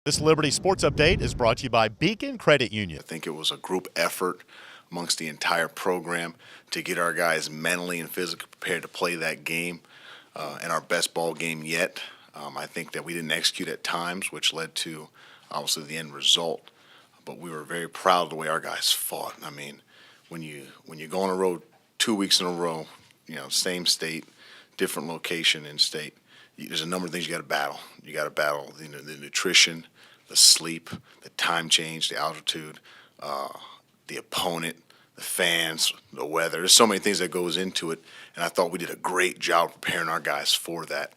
This Liberty Sports Update is brought to you by Beacon Credit Union. I think it was a group effort amongst the entire program to get our guys mentally and physically prepared to play that game, and our best ball game yet. I think that we didn't execute at times, which led to obviously the end result. But we were very proud of the way our guys fought. I mean, when you go on a road 2 weeks in a row, same state, different location in state, there's a number of things you got to battle. You got to battle the nutrition, the sleep, the time change, the altitude, the opponent, the fans, the weather. There's so many things that goes into it, and I thought we did a great job preparing our guys for that.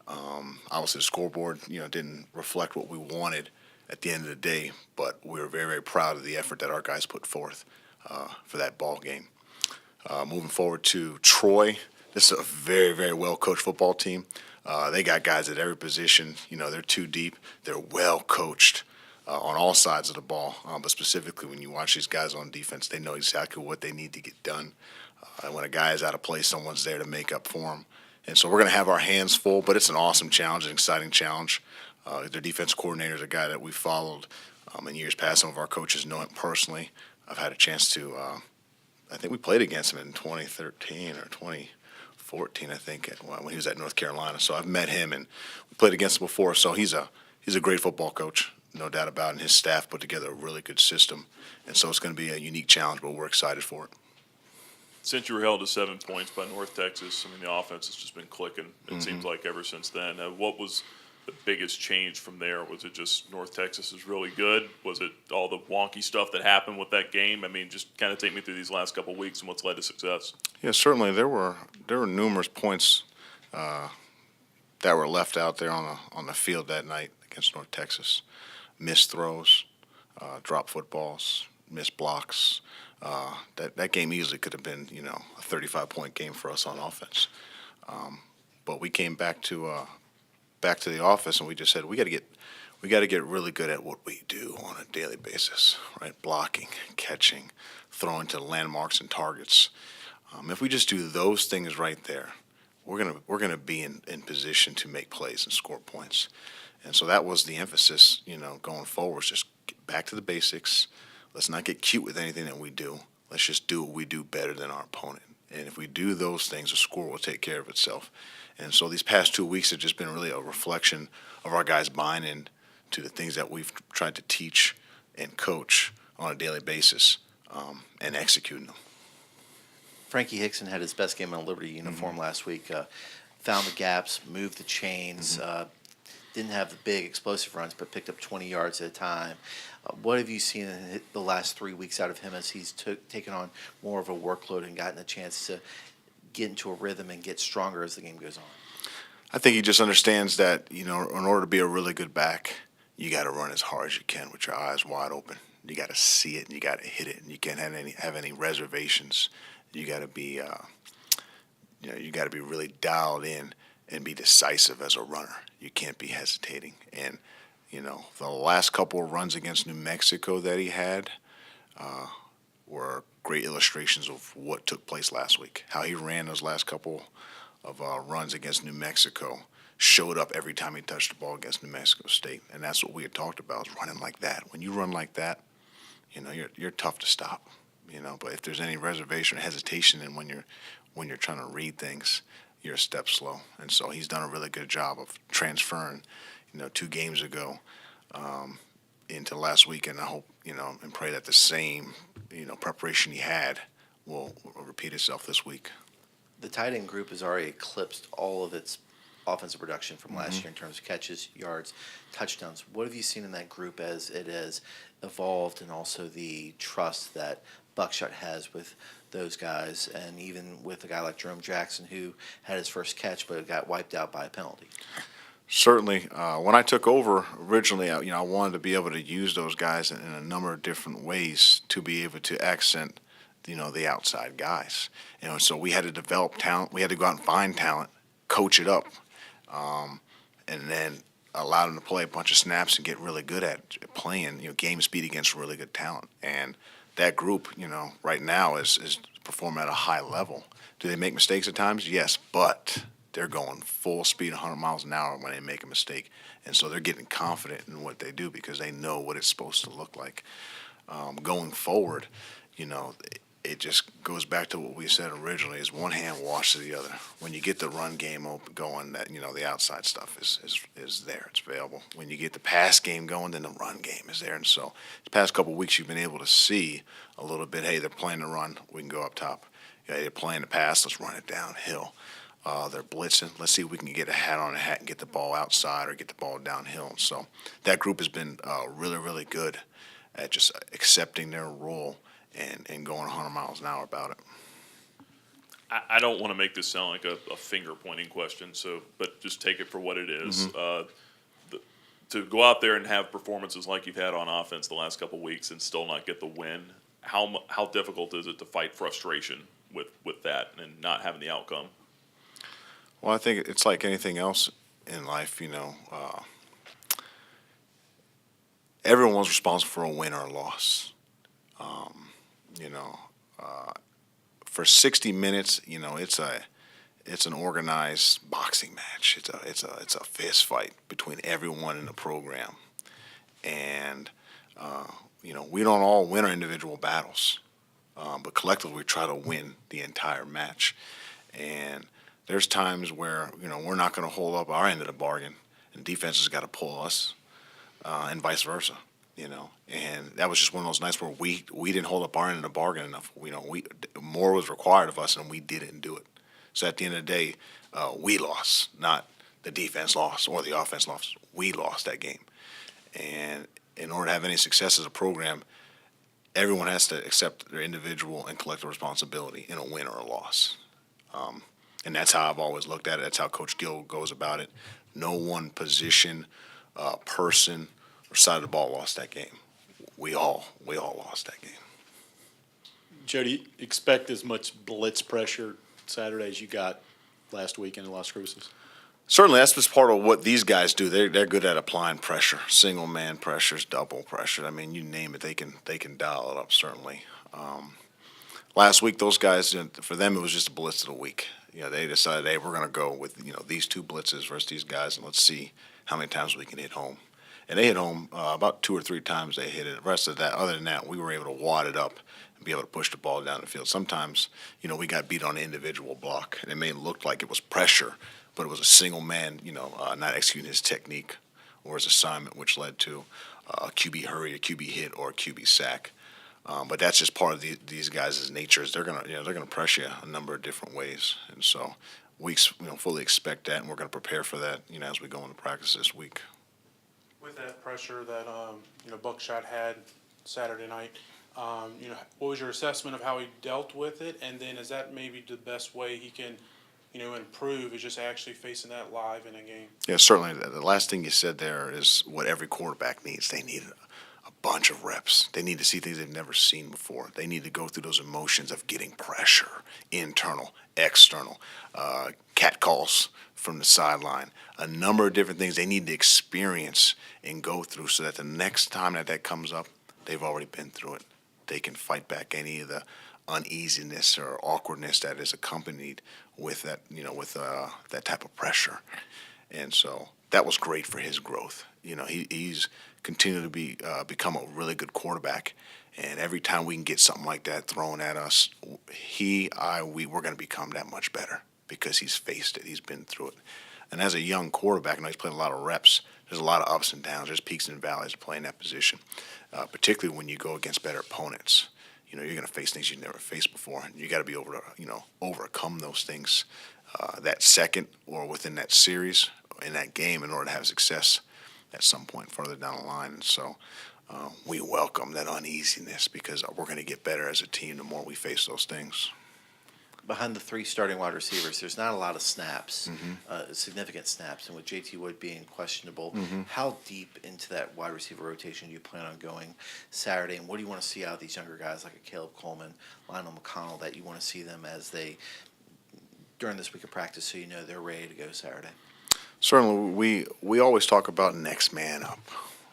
Obviously, the scoreboard, didn't reflect what we wanted at the end of the day, but we were very, very proud of the effort that our guys put forth for that ball game. Moving forward to Troy, this is a very, very well-coached football team. They got guys at every position. They're too deep. They're well-coached on all sides of the ball, but specifically when you watch these guys on defense, they know exactly what they need to get done. And when a guy is out of place, someone's there to make up for him. And so we're going to have our hands full, but it's an awesome challenge, an exciting challenge. Their defense coordinator is a guy that we followed in years past. Some of our coaches know him personally. I've had a chance to, I think we played against him in 2013 or 2014, I think, when he was at North Carolina. So I've met him, and we played against him before. So he's a great football coach, no doubt about it, and his staff put together a really good system. And so it's going to be a unique challenge, but we're excited for it. Since you were held to 7 points by North Texas, the offense has just been clicking, it seems like, ever since then. What was the biggest change from there? Was it just North Texas is really good? Was it all the wonky stuff that happened with that game? Just kind of take me through these last couple of weeks and what's led to success. Yeah, certainly there were numerous points that were left out there on the field that night against North Texas. Missed throws, dropped footballs, missed blocks. That game easily could have been, a 35-point game for us on offense. But we came back to the office and we just said we got to get really good at what we do on a daily basis, right? Blocking, catching, throwing to landmarks and targets. If we just do those things right there, we're gonna be in position to make plays and score points. And so that was the emphasis, going forward. Just get back to the basics. Let's not get cute with anything that we do. Let's just do what we do better than our opponent. And if we do those things, the score will take care of itself. And so these past 2 weeks have just been really a reflection of our guys buying into the things that we've tried to teach and coach on a daily basis and executing them. Frankie Hickson had his best game in a Liberty uniform last week. Found the gaps, moved the chains, didn't have the big explosive runs, but picked up 20 yards at a time. What have you seen in the last 3 weeks out of him as he's taken on more of a workload and gotten a chance to get into a rhythm and get stronger as the game goes on? I think he just understands that, in order to be a really good back, you got to run as hard as you can with your eyes wide open. You got to see it and you got to hit it, and you can't have any reservations. You got to be, you got to be really dialed in and be decisive as a runner. You can't be hesitating. And the last couple of runs against New Mexico that he had were great illustrations of what took place last week. How he ran those last couple of runs against New Mexico, showed up every time he touched the ball against New Mexico State. And that's what we had talked about, is running like that. When you run like that, you're tough to stop. But if there's any reservation or hesitation, and when you're trying to read things, you're a step slow. And so he's done a really good job of transferring, 2 games ago into last week. And I hope, and pray that the same, preparation he had will repeat itself this week. The tight end group has already eclipsed all of its offensive production from last year in terms of catches, yards, touchdowns. What have you seen in that group as it has evolved, and also the trust that Buckshot has with those guys, and even with a guy like Jerome Jackson, who had his first catch but got wiped out by a penalty? Certainly. When I took over originally, I wanted to be able to use those guys in a number of different ways to be able to accent, the outside guys. So we had to develop talent. We had to go out and find talent, coach it up, and then allow them to play a bunch of snaps and get really good at playing, game speed against really good talent. And that group, right now is performing at a high level. Do they make mistakes at times? Yes, but they're going full speed, 100 miles an hour when they make a mistake. And so they're getting confident in what they do because they know what it's supposed to look like. Going forward, it just goes back to what we said originally: is one hand washes the other. When you get the run game going, that the outside stuff is there, it's available. When you get the pass game going, then the run game is there. And so the past couple of weeks, you've been able to see a little bit. Hey, they're playing the run, we can go up top. Yeah, they're playing the pass, let's run it downhill. They're blitzing. Let's see if we can get a hat on a hat and get the ball outside or get the ball downhill. And so that group has been really, really good at just accepting their role and going 100 miles an hour about it. I don't want to make this sound like a finger pointing question, but just take it for what it is. To go out there and have performances like you've had on offense the last couple of weeks and still not get the win, how difficult is it to fight frustration with that and not having the outcome? Well, I think it's like anything else in life, everyone's responsible for a win or a loss. For 60 minutes, it's an organized boxing match. It's a fist fight between everyone in the program, and we don't all win our individual battles, but collectively we try to win the entire match. And there's times where we're not going to hold up our end of the bargain, and defense has got to pull us, and vice versa. And that was just one of those nights where we didn't hold up our end of the bargain enough. More was required of us, and we didn't do it. So at the end of the day, we lost, not the defense lost or the offense lost. We lost that game. And in order to have any success as a program, everyone has to accept their individual and collective responsibility in a win or a loss. And that's how I've always looked at it. That's how Coach Gill goes about it. No one position, person, or side of the ball lost that game. We all lost that game. Joe, do you expect as much blitz pressure Saturday as you got last week in Las Cruces? Certainly, that's just part of what these guys do. They're good at applying pressure, single man pressures, double pressure. I mean, you name it, they can dial it up. Certainly. Last week, those guys, for them, it was just a blitz of the week. They decided, hey, we're going to go with these two blitzes versus these guys, and let's see how many times we can hit home. And they hit home about 2 or 3 times. They hit it. The rest of that, other than that, we were able to wad it up and be able to push the ball down the field. Sometimes, we got beat on an individual block, and it may look like it was pressure, but it was a single man, not executing his technique or his assignment, which led to a QB hurry, a QB hit, or a QB sack. But that's just part of these guys' natures. They're gonna press you a number of different ways, and so we fully expect that, and we're gonna prepare for that, as we go into practice this week. With that pressure that Buckshot had Saturday night, what was your assessment of how he dealt with it? And then is that maybe the best way he can, improve is just actually facing that live in a game? Yeah, certainly. The last thing you said there is what every quarterback needs. They need a bunch of reps. They need to see things they've never seen before. They need to go through those emotions of getting pressure, internal, external, cat calls from the sideline, a number of different things they need to experience and go through so that the next time that comes up, they've already been through it. They can fight back any of the uneasiness or awkwardness that is accompanied with that, with that type of pressure. And so that was great for his growth. He's continued to become a really good quarterback. And every time we can get something like that thrown at us, we're going to become that much better because he's faced it. He's been through it. And as a young quarterback, he's played a lot of reps. There's a lot of ups and downs. There's peaks and valleys of playing that position, particularly when you go against better opponents. You're going to face things you've never faced before, and you got to be able to, overcome those things that second or within that series in that game in order to have success at some point further down the line. And so we welcome that uneasiness because we're going to get better as a team the more we face those things. Behind the 3 starting wide receivers, there's not a lot of snaps, significant snaps. And with J.T. Wood being questionable, how deep into that wide receiver rotation do you plan on going Saturday? And what do you want to see out of these younger guys like a Caleb Coleman, Lionel McConnell, that you want to see them as they, during this week of practice, so they're ready to go Saturday? Certainly, we always talk about next man up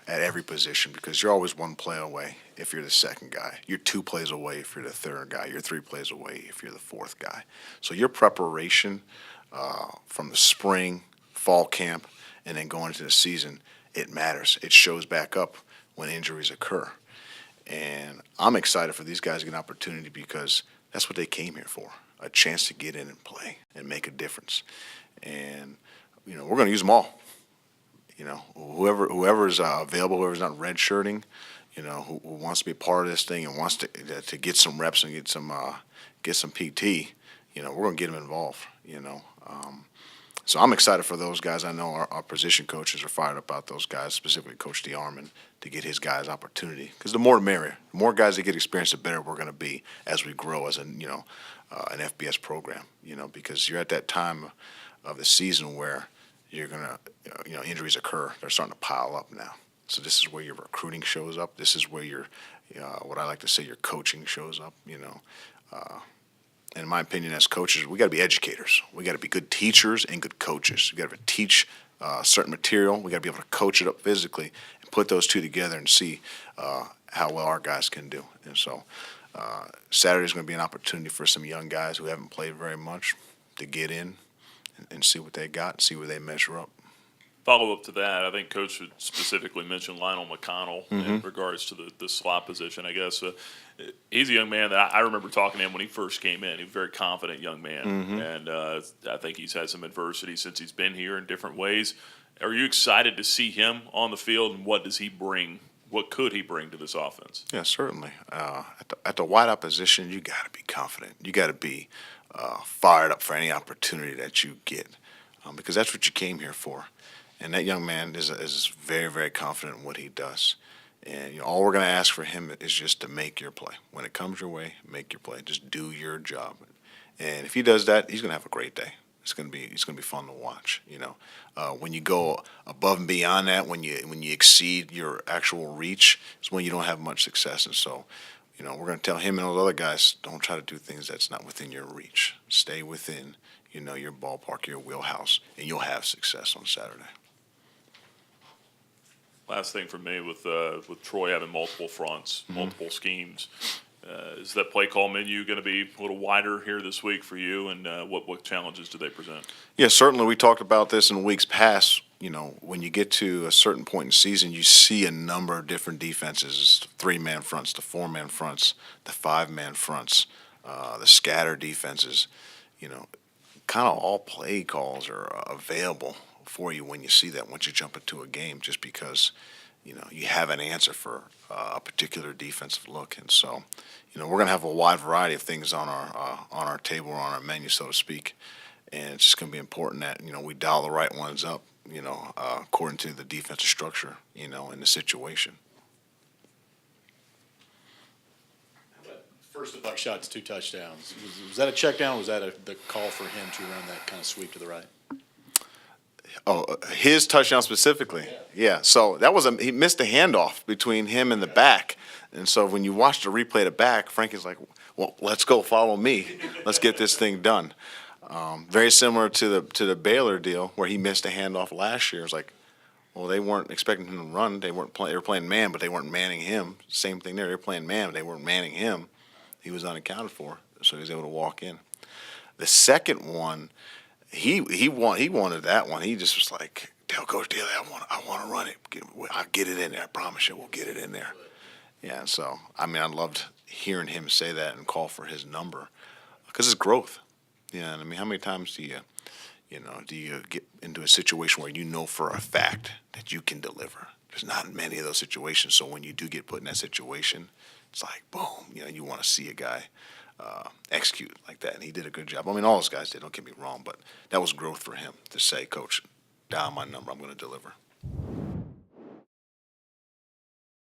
at every position because you're always one play away if you're the second guy. You're 2 plays away if you're the third guy. You're 3 plays away if you're the fourth guy. So your preparation from the spring, fall camp, and then going into the season, it matters. It shows back up when injuries occur. And I'm excited for these guys to get an opportunity because that's what they came here for, a chance to get in and play and make a difference. And, we're going to use them all. Whoever's available, whoever's not redshirting, who wants to be a part of this thing and wants to get some reps and get some PT, we're going to get them involved. So I'm excited for those guys. I know our position coaches are fired up about those guys, specifically Coach DeArmond, to get his guys opportunity. Because the more the merrier. The more guys that get experience, the better we're going to be as we grow as an FBS program. Because you're at that time of the season where you're going to, injuries occur. They're starting to pile up now. So this is where your recruiting shows up. This is where your, what I like to say, your coaching shows up. In my opinion, as coaches, we got to be educators. We got to be good teachers and good coaches. We got to teach certain material. We got to be able to coach it up physically and put those two together and see how well our guys can do. And so Saturday is going to be an opportunity for some young guys who haven't played very much to get in and see what they got, and see where they measure up. Follow up to that, I think Coach would specifically mention Lionel McConnell in regards to the slot position. I guess he's a young man that I remember talking to him when he first came in. He was a very confident young man, and I think he's had some adversity since he's been here in different ways. Are you excited to see him on the field, and what does he bring? What could he bring to this offense? Yeah, certainly. At the wideout position, you got to be confident. You got to be fired up for any opportunity that you get, because that's what you came here for. And that young man is very, very confident in what he does. And all we're going to ask for him is just to make your play. When it comes your way, make your play. Just do your job. And if he does that, he's going to have a great day. It's going to be fun to watch. When you go above and beyond that, when you exceed your actual reach, is when you don't have much success. And so, we're going to tell him and those other guys, don't try to do things that's not within your reach. Stay within, your ballpark, your wheelhouse, and you'll have success on Saturday. Last thing for me with Troy having multiple fronts, multiple schemes, is that play call menu going to be a little wider here this week for you, and what challenges do they present? Yeah, certainly. We talked about this in weeks past. When you get to a certain point in the season, you see a number of different defenses: the 3-man fronts, the 4-man fronts, the 5-man fronts, the scatter defenses. Kind of all play calls are available for you when you see that, once you jump into a game, just because you have an answer for a particular defensive look. And so we're going to have a wide variety of things on our table or on our menu, so to speak, and it's just going to be important that we dial the right ones up according to the defensive structure and the situation. First of shots, 2 touchdowns. Was that a check down, or was that the call for him to run that kind of sweep to the right? Oh, his touchdown specifically. Yeah. So he missed a handoff between him and the back. And so when you watch the replay of the back, Frankie's like, well, let's go, follow me. Let's get this thing done. Very similar to the Baylor deal where he missed a handoff last year. It's like, well, they weren't expecting him to run. They were playing man, but they weren't manning him. Same thing there. They were playing man, but they weren't manning him. He was unaccounted for, so he was able to walk in. The second one, He wanted that one. He just was like, tell Coach Dailey, I want to run it. I'll get it in there. I promise you, we'll get it in there. Yeah. So I loved hearing him say that and call for his number, because it's growth. Yeah. How many times do you get into a situation where for a fact that you can deliver? There's not many of those situations. So when you do get put in that situation, it's like boom. You want to see a guy execute like that, and he did a good job. All those guys did, don't get me wrong, but that was growth for him to say, Coach, dial my number, I'm going to deliver.